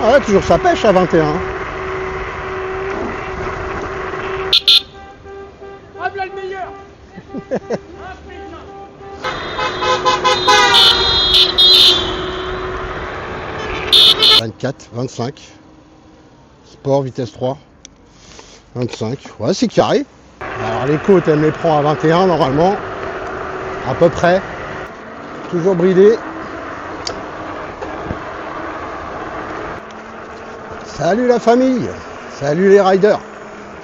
Ouais, toujours ça pêche à 21. Ah, voilà le meilleur. 24, 25. Sport, vitesse 3. 25. Ouais, c'est carré. Alors les côtes, elle me les prend à 21 normalement. À peu près. Toujours bridé. Salut la famille. Salut les riders.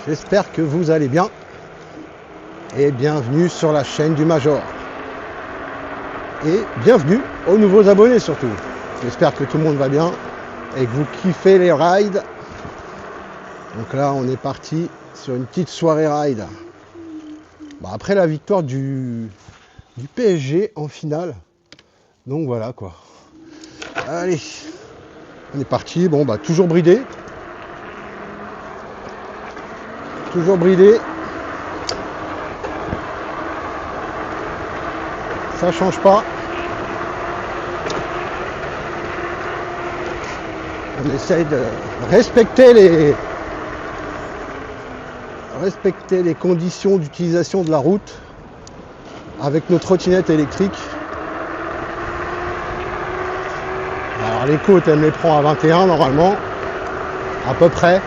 J'espère que vous allez bien. Et bienvenue sur la chaîne du Major. Et bienvenue aux nouveaux abonnés surtout. J'espère que tout le monde va bien et que vous kiffez les rides. Donc là, on est parti sur une petite soirée ride. Bah, après la victoire du PSG en finale. Donc voilà quoi. Allez, on est parti. Bon, bah toujours bridé. Toujours bridé. Ça change pas. On essaye de respecter les conditions d'utilisation de la route avec nos trottinettes électriques. Alors les côtes, elle me les prend à 21 normalement, à peu près.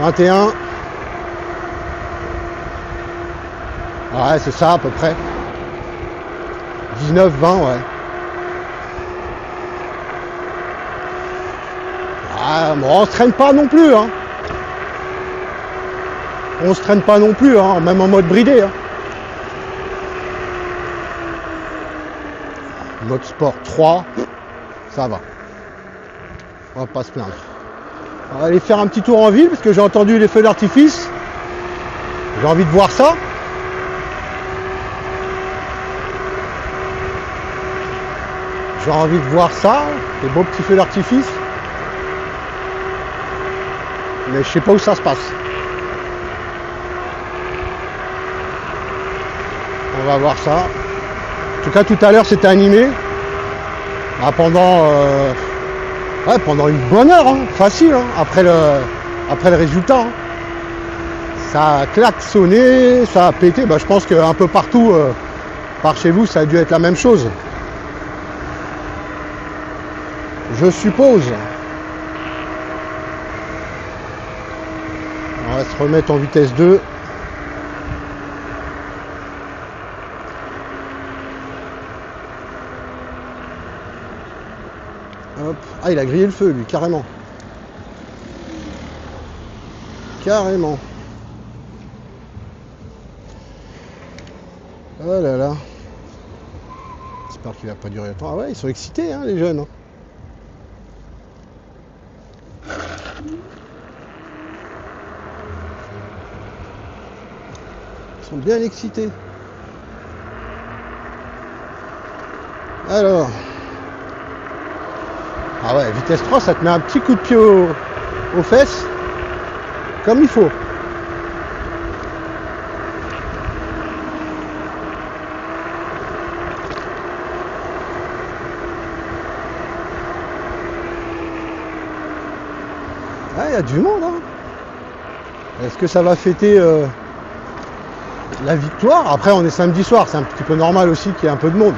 21. Ouais, c'est ça à peu près. 19, 20, ouais. Ah, bon, on se traîne pas non plus, hein. On se traîne pas non plus, hein, même en mode bridé. Hein. Mode sport 3, ça va. On va pas se plaindre. On va aller faire un petit tour en ville parce que j'ai entendu les feux d'artifice. J'ai envie de voir ça. J'ai envie de voir ça, les beaux petits feux d'artifice. Mais je sais pas où ça se passe. On va voir ça. En tout cas, tout à l'heure, c'était animé. Ah, pendant une bonne heure, hein, facile, hein, après le résultat. Hein. Ça a klaxonné, ça a pété. Bah, je pense qu'un peu partout, par chez vous, ça a dû être la même chose. Je suppose. On va se remettre en vitesse 2. Hop. Ah, il a grillé le feu, lui, carrément. Carrément. Oh là là. J'espère qu'il va pas durer longtemps. Ah ouais, ils sont excités, hein, les jeunes. Hein. Ils sont bien excités. Alors. Ah ouais, vitesse 3, ça te met un petit coup de pied aux fesses. Comme il faut. Ah, il y a du monde, hein. Est-ce que ça va fêter la victoire? Après, on est samedi soir, c'est un petit peu normal aussi qu'il y ait un peu de monde.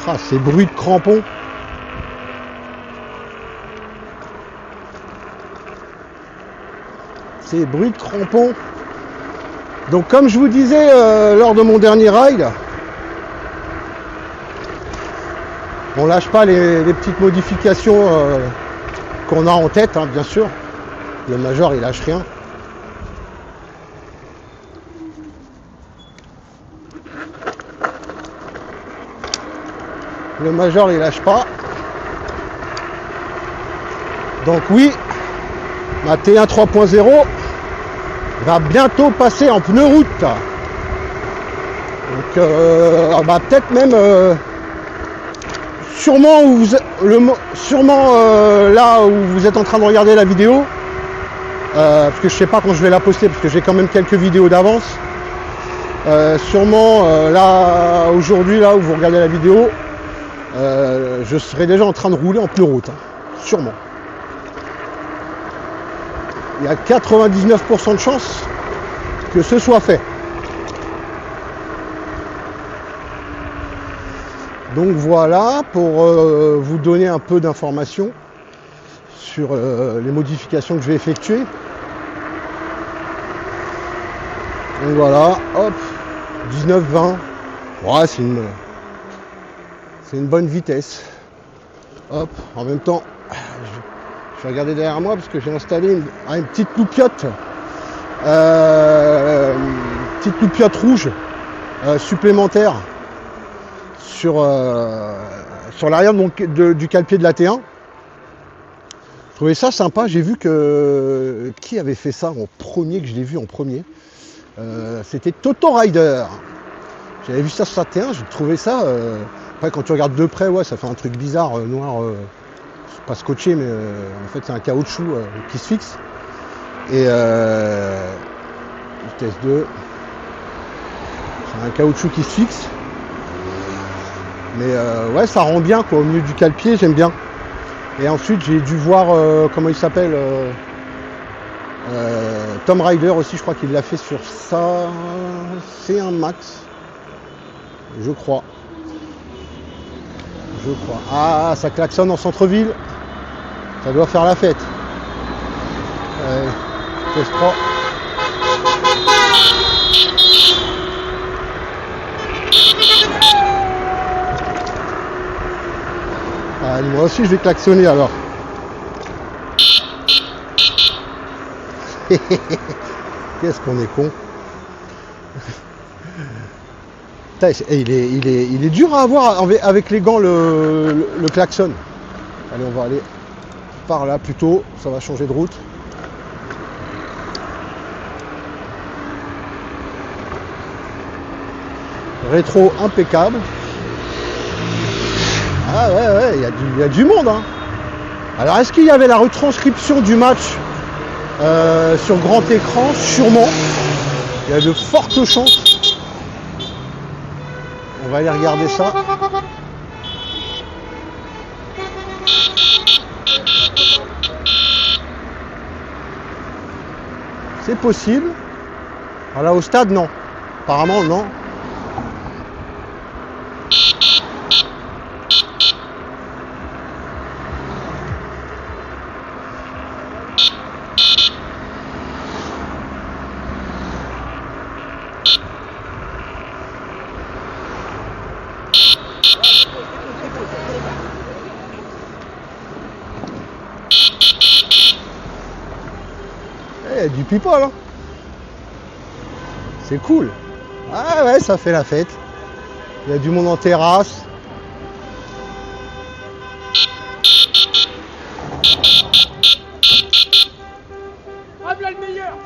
Ah, ces bruits de crampons. Ces bruits de crampons. Donc comme je vous disais lors de mon dernier ride, on lâche pas les petites modifications qu'on a en tête, hein, bien sûr. Le Major il lâche rien. Le Major il lâche pas. Donc oui, ma T1 3.0 va bientôt passer en pneu route. Donc bah, peut-être même sûrement là où vous êtes en train de regarder la vidéo, parce que je sais pas quand je vais la poster, parce que j'ai quand même quelques vidéos d'avance. Sûrement là aujourd'hui, là où vous regardez la vidéo, je serai déjà en train de rouler en pneu route, hein, sûrement. Il y a 99% de chances que ce soit fait. Donc voilà, pour vous donner un peu d'informations sur les modifications que je vais effectuer. Donc voilà, hop, 19-20. Ouais, c'est une bonne vitesse. Hop, en même temps, je vais regarder derrière moi parce que j'ai installé une petite loupiote. Petite loupiote rouge supplémentaire sur l'arrière du cale-pied de la T1. Je trouvais ça sympa. J'ai vu que qui avait fait ça en premier, que je l'ai vu en premier. C'était Toto Rider. J'avais vu ça sur sa T1, j'ai trouvé ça. Après, quand tu regardes de près, ouais, ça fait un truc bizarre, noir, pas scotché, mais en fait, c'est un caoutchouc qui se fixe. Et vitesse 2. C'est un caoutchouc qui se fixe. Mais ouais, ça rend bien quoi, au milieu du cale-pied, j'aime bien. Et ensuite j'ai dû voir comment il s'appelle, Tom Rider aussi, je crois qu'il l'a fait sur ça. C'est un Max, je crois. Ah, ça klaxonne en centre-ville. Ça doit faire la fête. Test 3. Ah, moi aussi je vais klaxonner alors. Qu'est-ce qu'on est con. Il est dur à avoir avec les gants le klaxon. Allez, on va aller par là plutôt, ça va changer de route. Rétro impeccable. Ah ouais, il y a du monde, hein. Alors est-ce qu'il y avait la retranscription du match sur grand écran? Sûrement. Il y a de fortes chances. On va aller regarder ça. C'est possible. Alors là au stade, non. Apparemment, non. Il y a du people, hein. C'est cool. Ah ouais, ça fait la fête. Il y a du monde en terrasse. Hop là le meilleur.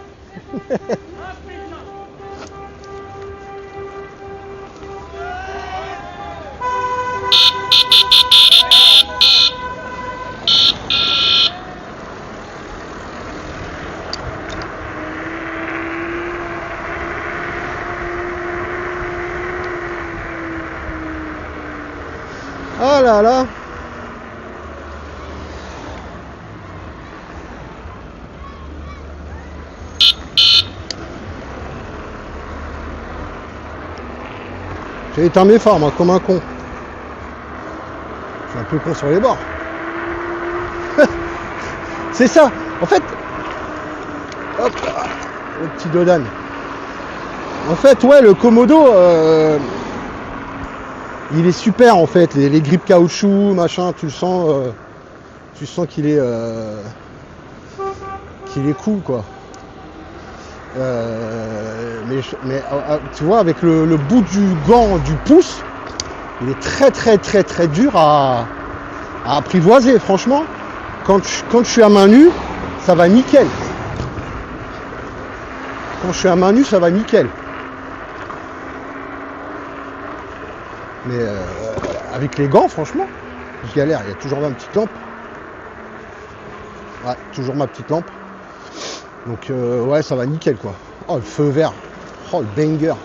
Ah là là. J'ai éteint mes phares, moi, comme un con. Je suis un peu con sur les bords. C'est ça. En fait, hop, le petit dodan. En fait, ouais, le Komodo, il est super en fait. Les grippes caoutchouc, machin, tu sens qu'il est cool, quoi. Mais tu vois, avec le bout du gant du pouce, il est très dur à apprivoiser. Franchement, quand je suis à main nue, ça va nickel. Quand je suis à main nue, ça va nickel. Mais avec les gants, franchement, je galère. Il y a toujours ma petite lampe. Ouais, toujours ma petite lampe. Donc ouais, ça va nickel, quoi. Oh, le feu vert. Oh, le banger.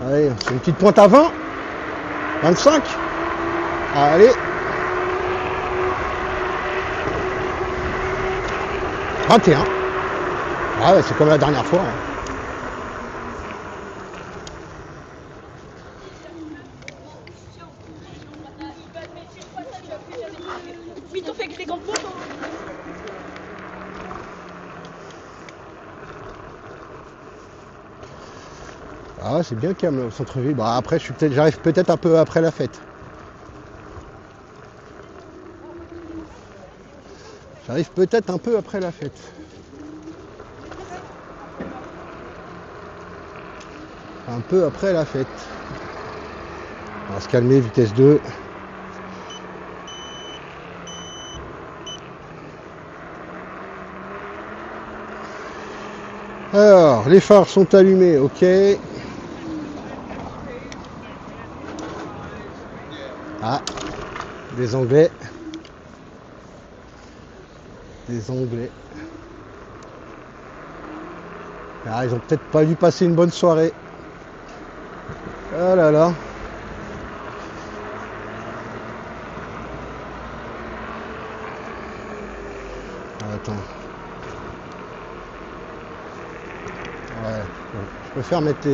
Allez, c'est une petite pointe à 20. 25. Allez. 21. Ah ouais, c'est comme la dernière fois. Hein. Ah, c'est bien calme au centre-ville. Bah, après, j'arrive peut-être un peu après la fête. J'arrive peut-être un peu après la fête. Un peu après la fête. On va se calmer, vitesse 2. Alors, les phares sont allumés, ok. Ah, des Anglais. Des Anglais. Ah, ils ont peut-être pas dû passer une bonne soirée. Ah là là. Attends. Ouais, bon. Je préfère mettre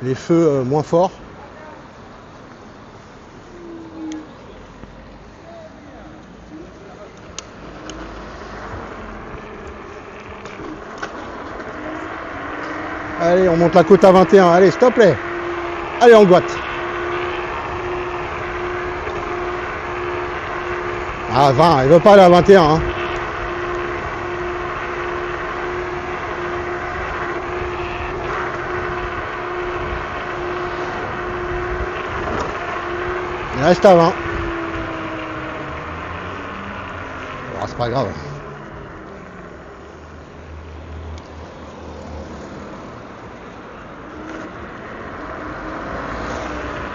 les feux moins forts. Allez, on monte la côte à 21. Allez, s'il te plaît. Allez, on boite. Ah, 20, il veut pas aller à 21. Hein. Il reste à 20. Oh, c'est pas grave.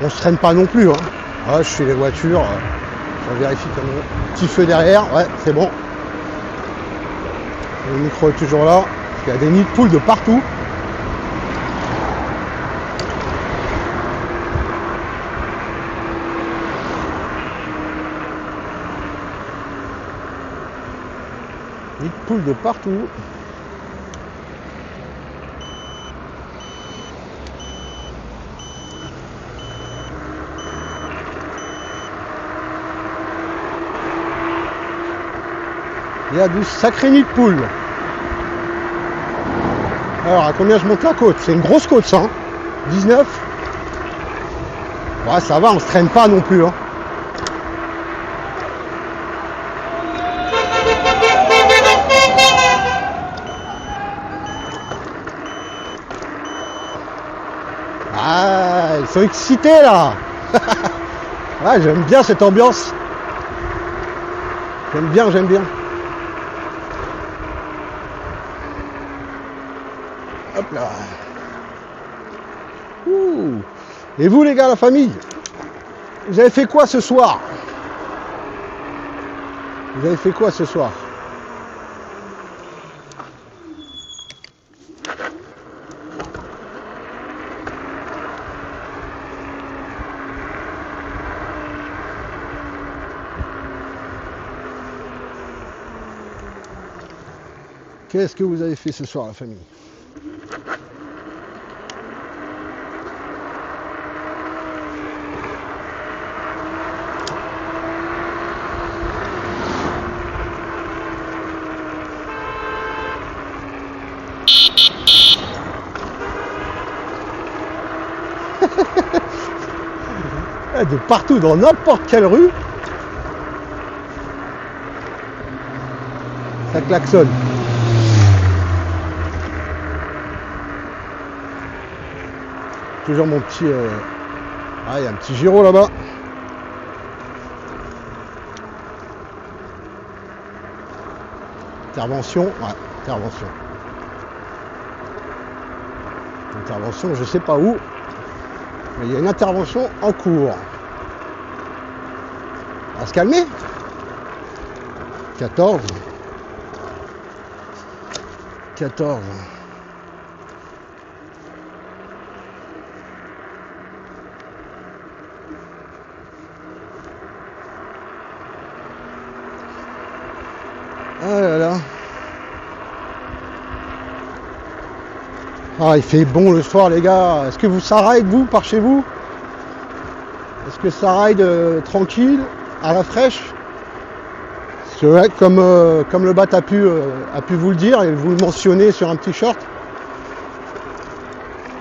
On se traîne pas non plus. Hein. Ah, je fais les voitures. Je vérifie comme petit feu derrière. Ouais, c'est bon. Le micro est toujours là. Il y a des nids de poules de partout. Nids de poules de partout. Il y a du sacré nid de poules. Alors, à combien je monte la côte? C'est une grosse côte, ça. Hein. 19. Ouais, ça va, on se traîne pas non plus. Hein. Ah, ils sont excités, là. Ouais, j'aime bien cette ambiance. J'aime bien, j'aime bien. Hop là. Ouh. Et vous les gars, la famille, vous avez fait quoi ce soir? Vous avez fait quoi ce soir? Qu'est-ce que vous avez fait ce soir, la famille? De partout, dans n'importe quelle rue, ça klaxonne. Toujours mon petit... Ah, il y a un petit gyro là-bas. Intervention, ouais, intervention. Intervention, je sais pas où, mais il y a une intervention en cours. On va se calmer. 14. 14. là là. Ah, il fait bon le soir, les gars. Est-ce que ça ride, vous, par chez vous? Est-ce que ça ride tranquille, à la fraîche? Parce que, ouais, comme le bat a pu vous le dire et vous le mentionnez sur un petit short,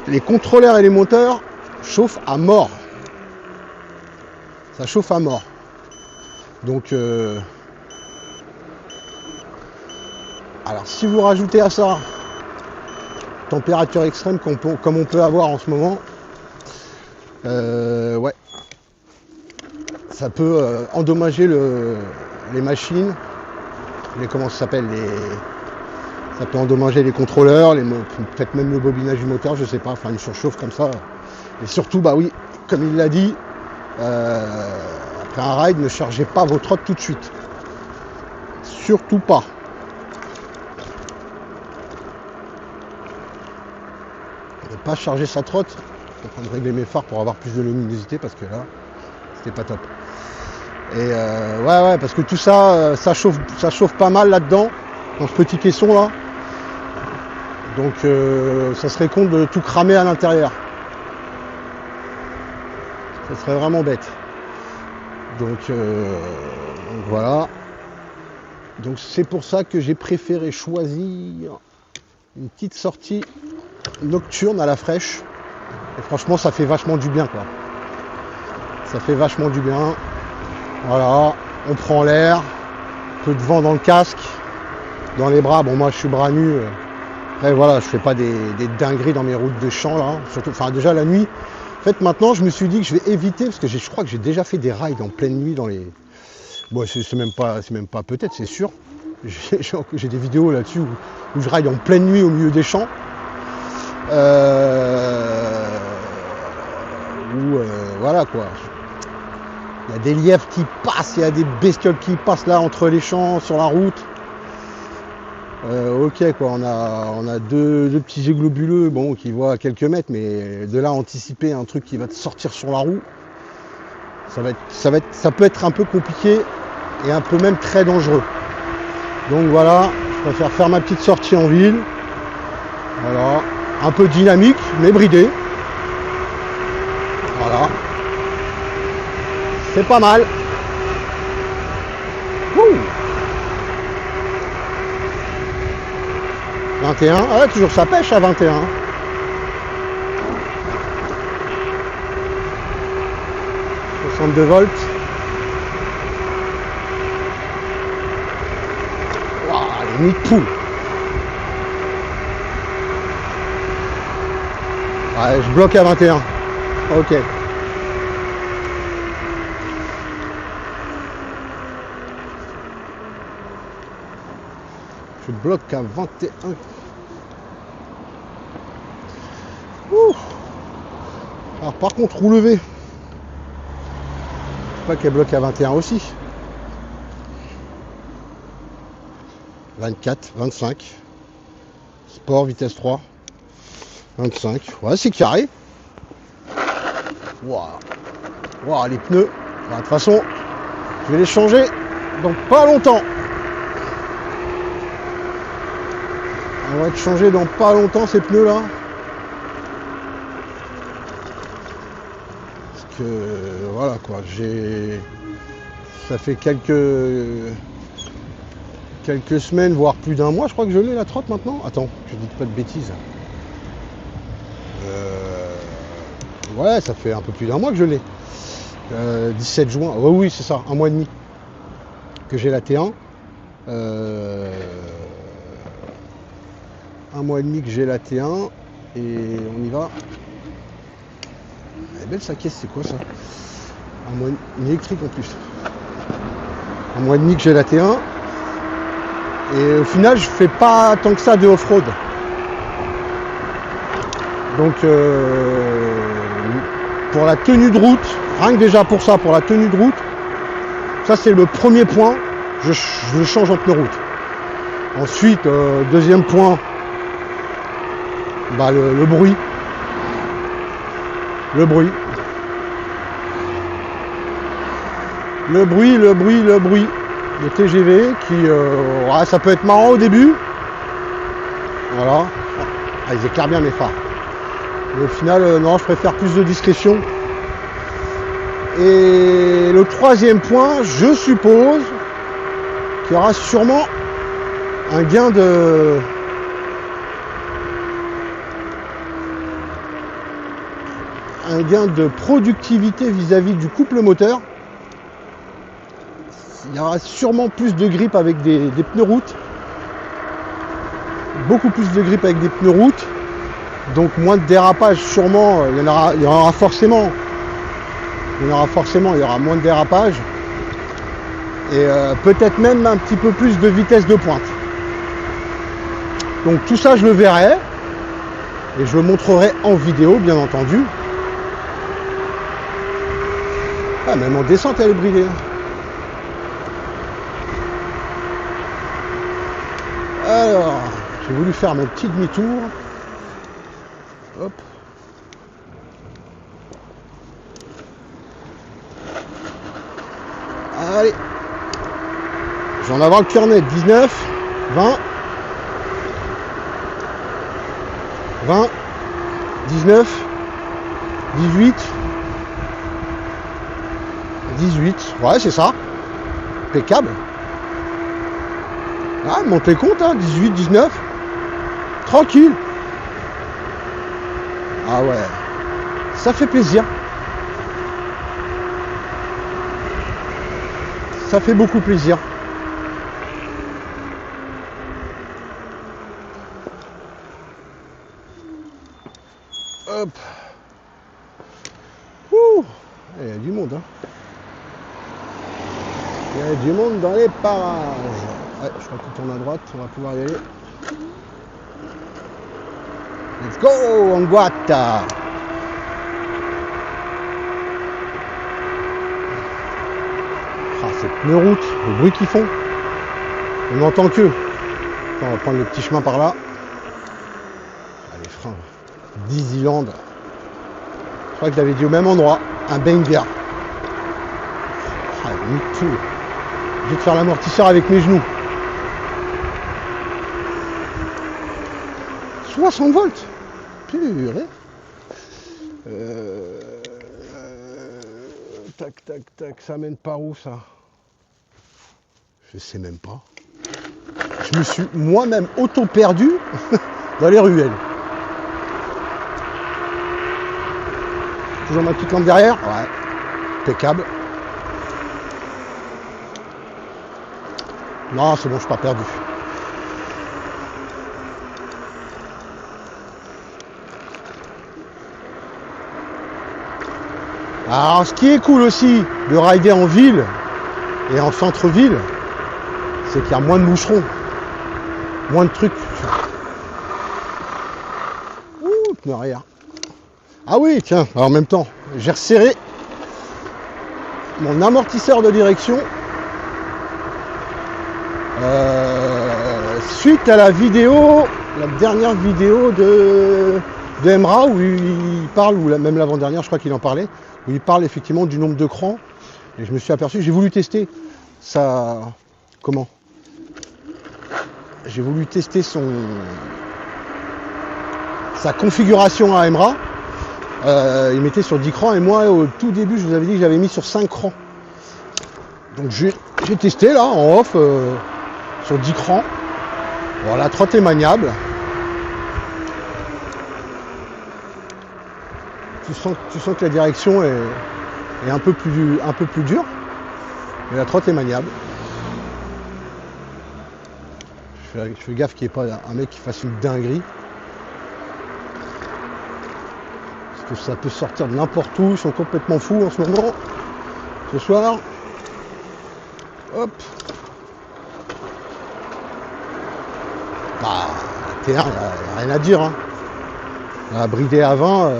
les contrôleurs et les moteurs chauffent à mort. Ça chauffe à mort. Donc, alors si vous rajoutez à ça température extrême comme on peut avoir en ce moment, ouais, ça peut endommager les machines, comment ça s'appelle, ça peut endommager les contrôleurs, peut-être même le bobinage du moteur, je sais pas, enfin une surchauffe comme ça. Et surtout, bah oui, comme il l'a dit, après un ride, ne chargez pas votre trotte tout de suite. Surtout pas. Ne pas charger sa trotte. Je suis en train de régler mes phares pour avoir plus de luminosité parce que là, c'était pas top. Et ouais, parce que tout ça, ça chauffe pas mal là-dedans, dans ce petit caisson là. Donc ça serait con de tout cramer à l'intérieur. Ça serait vraiment bête. Donc voilà. Donc c'est pour ça que j'ai préféré choisir une petite sortie nocturne à la fraîche. Et franchement, ça fait vachement du bien, quoi. Ça fait vachement du bien. Voilà, on prend l'air, un peu de vent dans le casque, dans les bras. Bon, moi je suis bras nus. Après voilà, je fais pas des dingueries dans mes routes de champ là. Surtout, enfin déjà la nuit. En fait, maintenant, je me suis dit que je vais éviter, parce que je crois que j'ai déjà fait des rides en pleine nuit dans les... Bon, c'est même pas peut-être, c'est sûr. J'ai des vidéos là-dessus où je ride en pleine nuit au milieu des champs. Voilà quoi. Il y a des lièvres qui passent, il y a des bestioles qui passent là entre les champs, sur la route. Ok quoi, on a deux petits œufs globuleux, bon, qui voient à quelques mètres, mais de là à anticiper un truc qui va te sortir sur la roue, ça peut être un peu compliqué et un peu même très dangereux. Donc voilà, je préfère faire ma petite sortie en ville. Voilà, un peu dynamique, mais bridé. Voilà. C'est pas mal. Ouh. 21, ah ouais, toujours ça pêche à 21. 62 volts. Waouh, les nids de poule. Ouais, je bloque à 21. Ok. Je bloque à 21. Ouh. Alors par contre, roue levée. Je sais pas qu'elle bloque à 21 aussi. 24, 25. Sport, vitesse 3. 25. Ouais, c'est carré. Waouh. Waouh, les pneus. Bah, de toute façon, je vais les changer dans pas longtemps. On va être changé dans pas longtemps ces pneus là. Parce que voilà quoi, ça fait quelques semaines, voire plus d'un mois, je crois que je l'ai la trotte maintenant. Attends, je dis pas de bêtises. Ouais, ça fait un peu plus d'un mois que je l'ai. 17 juin, oh oui c'est ça, un mois et demi que j'ai la T1. Un mois et demi que j'ai la T1 et on y va. Elle est belle sa caisse, c'est quoi ça? Une électrique en plus. Un mois et demi que j'ai la T1 et au final je fais pas tant que ça de off-road. Donc pour la tenue de route, rien que déjà pour ça, pour la tenue de route, ça c'est le premier point, je change en pneu route. Ensuite, deuxième point, bah, le bruit. Le bruit. de TGV qui, ouais, ça peut être marrant au début. Voilà. Ah, ils éclairent bien mes phares. Mais au final, non, je préfère plus de discrétion. Et le troisième point, je suppose qu'il y aura sûrement un gain de productivité vis-à-vis du couple moteur. Il y aura sûrement plus de grip avec des pneus route. Beaucoup plus de grip avec des pneus route. Donc moins de dérapage sûrement. Il y aura forcément. Il y aura moins de dérapage. Et peut-être même un petit peu plus de vitesse de pointe. Donc tout ça je le verrai. Et je le montrerai en vidéo bien entendu. Ah, même en descente elle est bridée. Alors, j'ai voulu faire mon petit demi-tour. Hop. Allez. J'en ai avoir le cœur net. 19, 20, 20, 19, 18, 18. Ouais, c'est ça. Impeccable. Ah, montez compte, hein, 18, 19. Tranquille. Ah ouais. Ça fait plaisir. Ça fait beaucoup plaisir. Hop. Ouh. Il y a du monde, hein. Il y a du monde dans les parages. Ouais, je crois qu'il tourne à droite, on va pouvoir y aller. Let's go, on boite. Ah, ces pneus route, le bruit qu'ils font. On n'entend que. On va prendre le petit chemin par là. Ah, les freins. Disneyland. Je crois que je l'avais dit au même endroit. Un banger. Ah, me too. Je vais te faire l'amortisseur avec mes genoux. 60 volts. Purée. Tac, tac, tac. Ça mène par où ça? Je sais même pas. Je me suis moi-même auto-perdu dans les ruelles. Toujours ma petite lampe derrière. Ouais. Impeccable. Non, c'est bon, je suis pas perdu. Alors, ce qui est cool aussi de rider en ville et en centre-ville, c'est qu'il y a moins de moucherons, moins de trucs. Ouh, pneu arrière. Ah oui, tiens, alors en même temps, j'ai resserré mon amortisseur de direction suite à la vidéo, la dernière vidéo de Emra où il parle, ou même l'avant-dernière, je crois qu'il en parlait, où il parle effectivement du nombre de crans. Et je me suis aperçu, j'ai voulu tester sa... Comment? J'ai voulu tester sa configuration à Emra. Il mettait sur 10 crans et moi au tout début je vous avais dit que j'avais mis sur 5 crans. Donc j'ai testé là en off sur 10 crans. Bon, la trotte est maniable. Tu sens que la direction est un peu plus dure. Mais la trotte est maniable. Je fais gaffe qu'il n'y ait pas un mec qui fasse une dinguerie. Parce que ça peut sortir de n'importe où. Ils sont complètement fous en ce moment. Ce soir. Hop. Bah, T1, il n'y a rien à dire. Hein. La bridée à 20,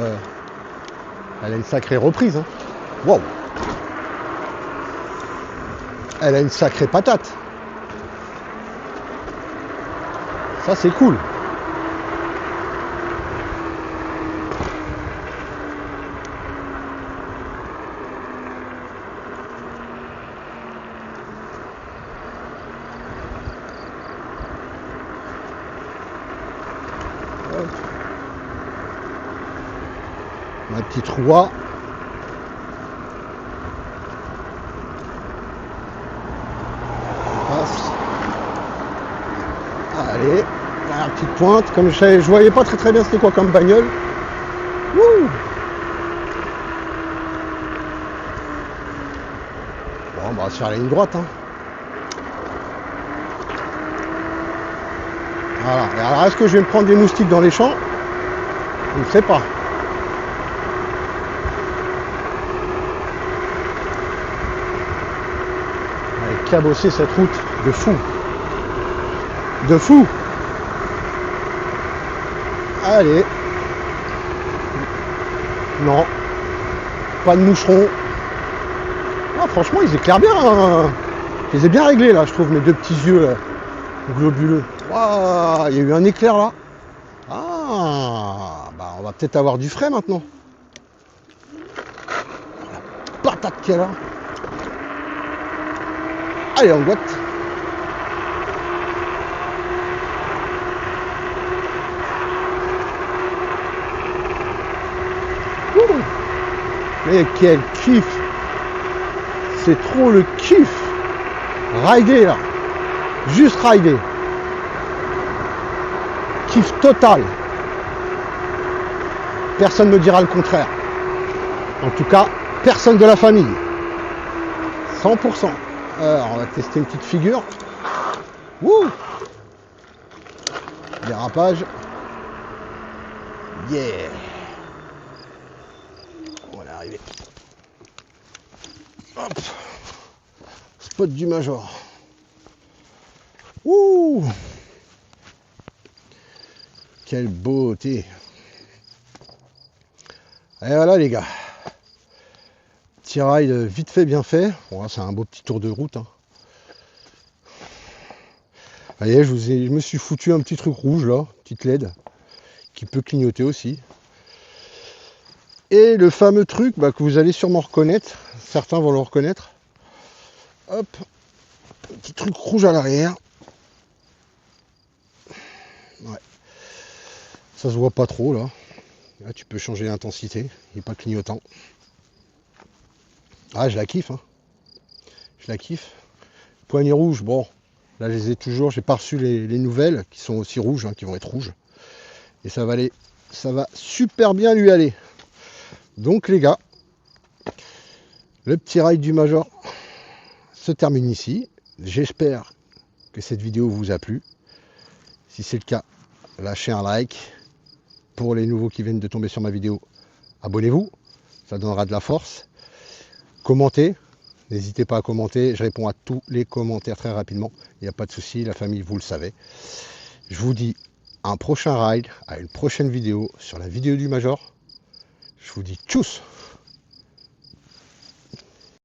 elle a une sacrée reprise. Hein. Wow. Elle a une sacrée patate. Ça, c'est cool. Ma petite roue. On passe. Allez, la petite pointe. Comme je voyais pas très bien c'était quoi comme bagnole. Wouh! Bon, on va se faire la ligne droite. Hein. Voilà. Et alors, est-ce que je vais me prendre des moustiques dans les champs? Je ne sais pas. Elle est cabossée cette route de fou. De fou. Allez. Non. Pas de moucherons. Ah, franchement, ils éclairent bien. Hein. Je les ai bien réglés là, je trouve, mes deux petits yeux là, globuleux. Waouh, il y a eu un éclair là. Ah, bah on va peut-être avoir du frais maintenant. La patate qu'il y a là. Allez, on boite. Ouh. Mais quel kiff. C'est trop le kiff. Rider là. Juste rider. Kiff total. Personne ne me dira le contraire. En tout cas, personne de la famille. 100%. Alors, on va tester une petite figure. Wouh! Dérapage. Yeah! On est arrivé. Hop! Spot du Major. Ouh! Quelle beauté! Et voilà les gars. Petit ride vite fait, bien fait. Bon, c'est un beau petit tour de route. Hein. Vous voyez, je me suis foutu un petit truc rouge là, petite LED, qui peut clignoter aussi. Et le fameux truc que vous allez sûrement reconnaître, certains vont le reconnaître. Hop, petit truc rouge à l'arrière. Ouais. Ça se voit pas trop là. Là tu peux changer l'intensité, il n'est pas clignotant. Ah, je la kiffe, hein. Je la kiffe. Poignée rouge, bon, là je les ai toujours, j'ai pas reçu les nouvelles qui sont aussi rouges, hein, qui vont être rouges. Et ça va super bien lui aller. Donc les gars, le petit ride du Major se termine ici. J'espère que cette vidéo vous a plu. Si c'est le cas, lâchez un like. Pour les nouveaux qui viennent de tomber sur ma vidéo, abonnez-vous, ça donnera de la force. Commentez, n'hésitez pas à commenter, je réponds à tous les commentaires très rapidement, il n'y a pas de souci, la famille vous le savez. Je vous dis à un prochain ride, à une prochaine vidéo sur la vidéo du Major. Je vous dis tchuss!